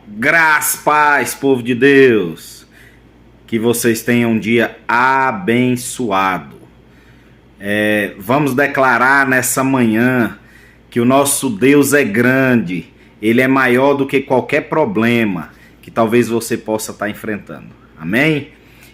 Graças, paz, povo de Deus. Que vocês tenham um dia abençoado. Vamos declarar nessa manhã que o nosso Deus é grande. Ele é maior do que qualquer problema que talvez você possa estar enfrentando. Amém?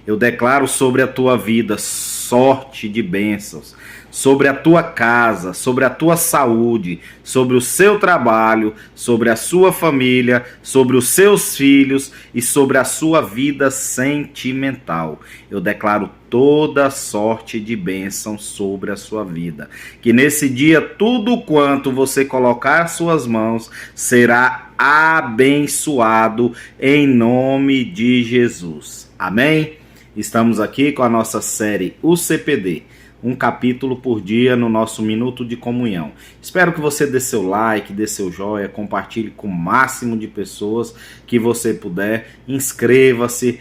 Eu declaro sobre a tua vida sorte de bênçãos, sobre a tua casa, sobre a tua saúde, sobre o seu trabalho, sobre a sua família, sobre os seus filhos e sobre a sua vida sentimental. Eu declaro toda sorte de bênção sobre a sua vida. Que nesse dia tudo quanto você colocar as suas mãos será abençoado em nome de Jesus. Amém? Estamos aqui com a nossa série UCPD, um capítulo por dia no nosso Minuto de Comunhão. Espero que você dê seu like, dê seu joinha, compartilhe com o máximo de pessoas que você puder. Inscreva-se,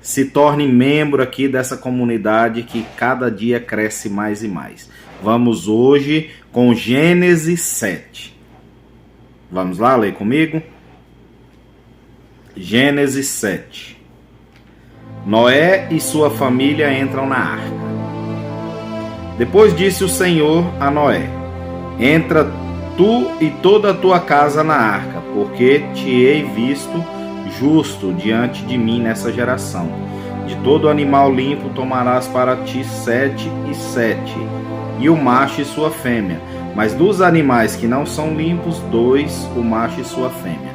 se torne membro aqui dessa comunidade que cada dia cresce mais e mais. Vamos hoje com Gênesis 7. Vamos lá, ler comigo? Gênesis 7. Noé e sua família entram na arca. Depois disse o Senhor a Noé: entra tu e toda a tua casa na arca, porque te hei visto justo diante de mim nessa geração. De todo animal limpo tomarás para ti 7 e 7, e o macho e sua fêmea. Mas dos animais que não são limpos, 2, o macho e sua fêmea.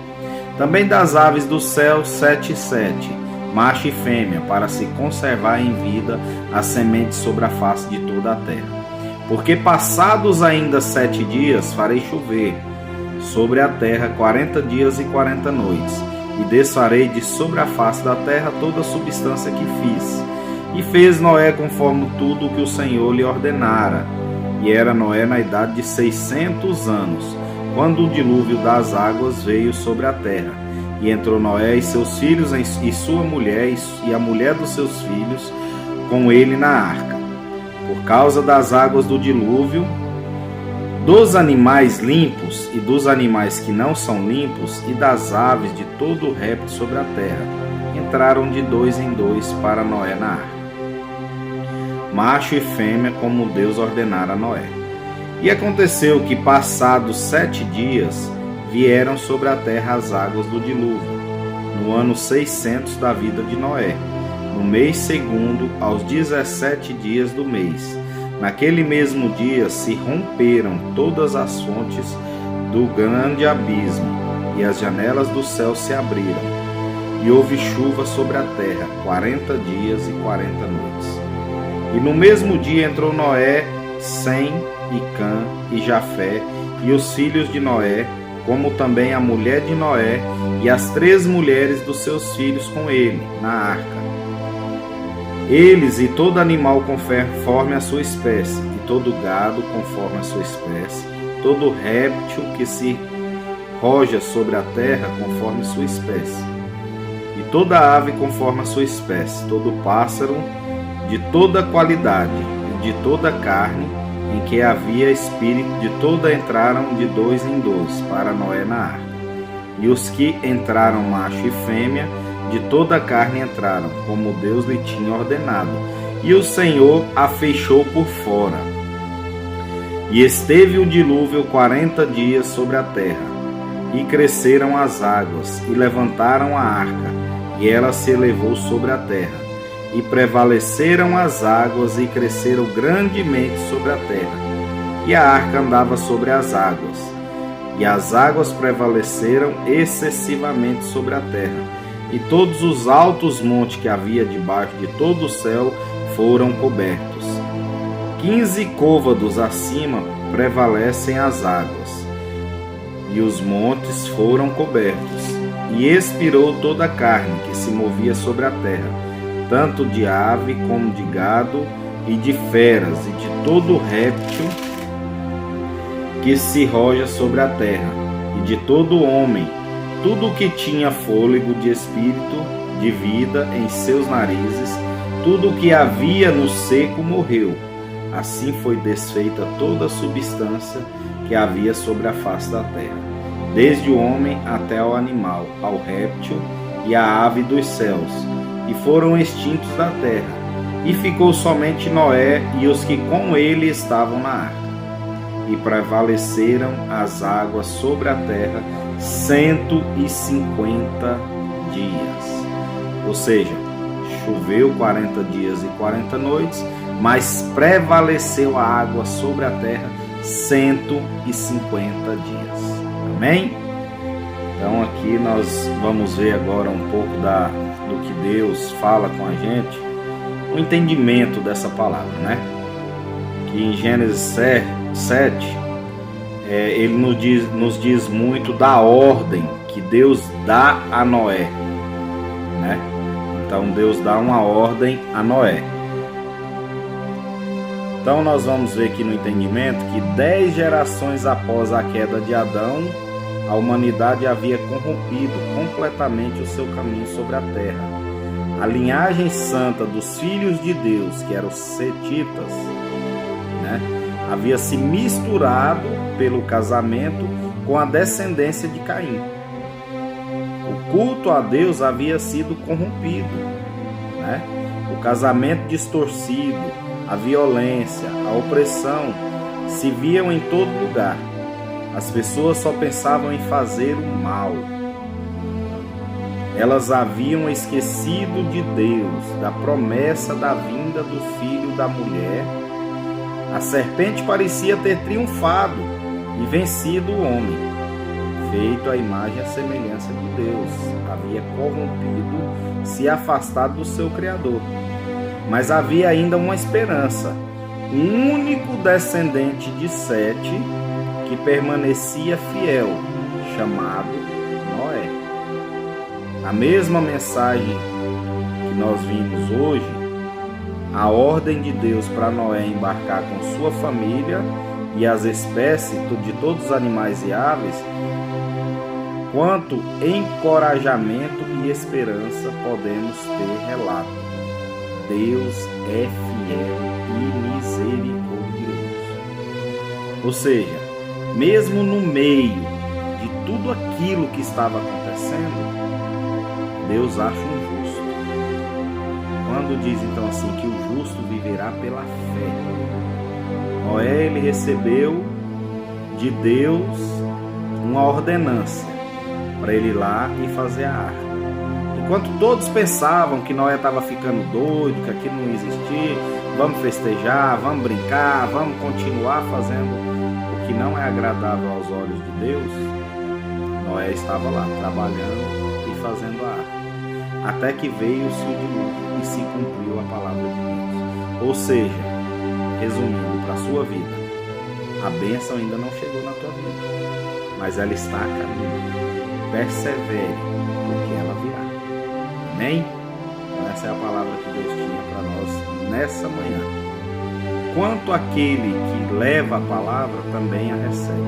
Também das aves do céu, 7 e 7, macho e fêmea, para se conservar em vida a semente sobre a face de toda a terra. Porque passados ainda 7 dias farei chover sobre a terra 40 dias e 40 noites, e desfarei de sobre a face da terra toda a substância que fiz. E fez Noé conforme tudo o que o Senhor lhe ordenara. E era Noé na idade de 600 anos, quando o dilúvio das águas veio sobre a terra. E entrou Noé e seus filhos e sua mulher e a mulher dos seus filhos com ele na arca. Por causa das águas do dilúvio, dos animais limpos e dos animais que não são limpos, e das aves de todo o réptil sobre a terra, entraram de 2 em 2 para Noé na arca, macho e fêmea, como Deus ordenara a Noé. E aconteceu que, passados 7 dias, vieram sobre a terra as águas do dilúvio, no ano 600 da vida de Noé, no mês segundo, aos 17 dias do mês. Naquele mesmo dia se romperam todas as fontes do grande abismo, e as janelas do céu se abriram, e houve chuva sobre a terra 40 dias e 40 noites. E no mesmo dia entrou Noé, Sem e Cã e Jafé, e os filhos de Noé, como também a mulher de Noé e as 3 mulheres dos seus filhos com ele, na arca. Eles e todo animal conforme a sua espécie, e todo gado conforme a sua espécie, todo réptil que se roja sobre a terra conforme sua espécie, e toda ave conforme a sua espécie, todo pássaro de toda qualidade, e de toda carne, em que havia espírito, de toda entraram de 2 em 2 para Noé na arca. E os que entraram macho e fêmea, de toda a carne entraram, como Deus lhe tinha ordenado. E o Senhor a fechou por fora. E esteve o dilúvio 40 dias sobre a terra, e cresceram as águas, e levantaram a arca, e ela se elevou sobre a terra. E prevaleceram as águas e cresceram grandemente sobre a terra. E a arca andava sobre as águas. E as águas prevaleceram excessivamente sobre a terra. E todos os altos montes que havia debaixo de todo o céu foram cobertos. 15 côvados acima prevalecem as águas. E os montes foram cobertos. E expirou toda a carne que se movia sobre a terra, tanto de ave como de gado, e de feras, e de todo réptil que se roja sobre a terra, e de todo homem, tudo o que tinha fôlego de espírito, de vida em seus narizes, tudo o que havia no seco morreu. Assim foi desfeita toda a substância que havia sobre a face da terra. desde o homem até ao animal, ao réptil e à ave dos céus, e foram extintos da terra. E ficou somente Noé e os que com ele estavam na arca. E prevaleceram as águas sobre a terra 150 dias. Ou seja, choveu 40 dias e 40 noites, mas prevaleceu a água sobre a terra 150 dias. Amém? Então aqui nós vamos ver agora um pouco do que Deus fala com a gente, o entendimento dessa palavra, né? Que em Gênesis 7, ele nos diz muito da ordem que Deus dá a Noé, né? Então Deus dá uma ordem a Noé. Então nós vamos ver aqui no entendimento que 10 gerações após a queda de Adão, a humanidade havia corrompido completamente o seu caminho sobre a terra. A linhagem santa dos filhos de Deus, que eram os setitas, né, havia se misturado pelo casamento com a descendência de Caim. O culto a Deus havia sido corrompido, né? O casamento distorcido, a violência, a opressão se viam em todo lugar. As pessoas só pensavam em fazer o mal. Elas haviam esquecido de Deus, da promessa da vinda do filho da mulher. A serpente parecia ter triunfado e vencido o homem, feito à imagem e à semelhança de Deus. Havia corrompido, se afastado do seu Criador. Mas havia ainda uma esperança, um único descendente de Sete que permanecia fiel, chamado Noé. A mesma mensagem que nós vimos hoje, a ordem de Deus para Noé embarcar com sua família e as espécies de todos os animais e aves, quanto encorajamento e esperança podemos ter relato. Deus é fiel e misericordioso. Ou seja, mesmo no meio de tudo aquilo que estava acontecendo, Deus acha um justo. Quando diz então assim que o justo viverá pela fé, Noé, ele recebeu de Deus uma ordenança para ele ir lá e fazer a arca. Enquanto todos pensavam que Noé estava ficando doido, que aquilo não existia, vamos festejar, vamos brincar, vamos continuar fazendo o que não é agradável aos olhos de Deus, Noé estava lá trabalhando e fazendo a arca. Até que veio-se o dilúvio e se cumpriu a palavra de Deus. Ou seja, resumindo para a sua vida, a bênção ainda não chegou na tua vida, mas ela está a caminho. Persevere, porque ela virá. Amém? Então essa é a palavra que Deus tinha para nós nessa manhã. Quanto àquele que leva a palavra, também a recebe.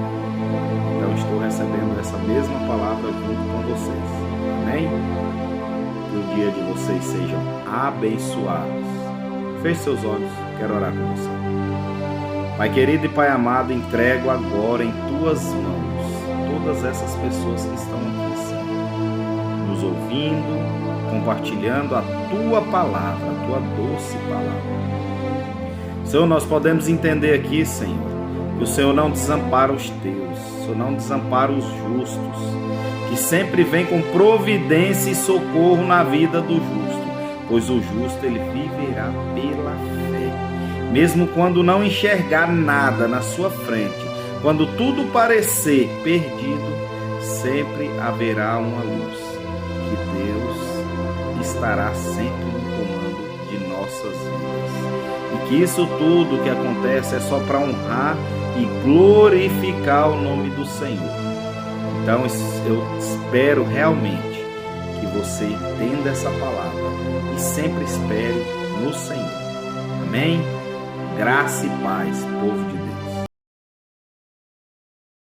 Então estou recebendo essa mesma palavra junto com vocês. Amém? Que o dia de vocês sejam abençoados. Feche seus olhos, quero orar com você. Pai querido e Pai amado, entrego agora em tuas mãos todas essas pessoas que estão aqui, Senhor, nos ouvindo, compartilhando a tua palavra, a tua doce palavra. Senhor, nós podemos entender aqui, Senhor, que o Senhor não desampara os teus, o Senhor não desampara os justos, que sempre vem com providência e socorro na vida do justo, pois o justo ele viverá pela fé. Mesmo quando não enxergar nada na sua frente, quando tudo parecer perdido, sempre haverá uma luz, que Deus estará sempre no comando de nossas vidas. E que isso tudo que acontece é só para honrar e glorificar o nome do Senhor. Então eu espero realmente que você entenda essa palavra e sempre espere no Senhor. Amém? Graça e paz, povo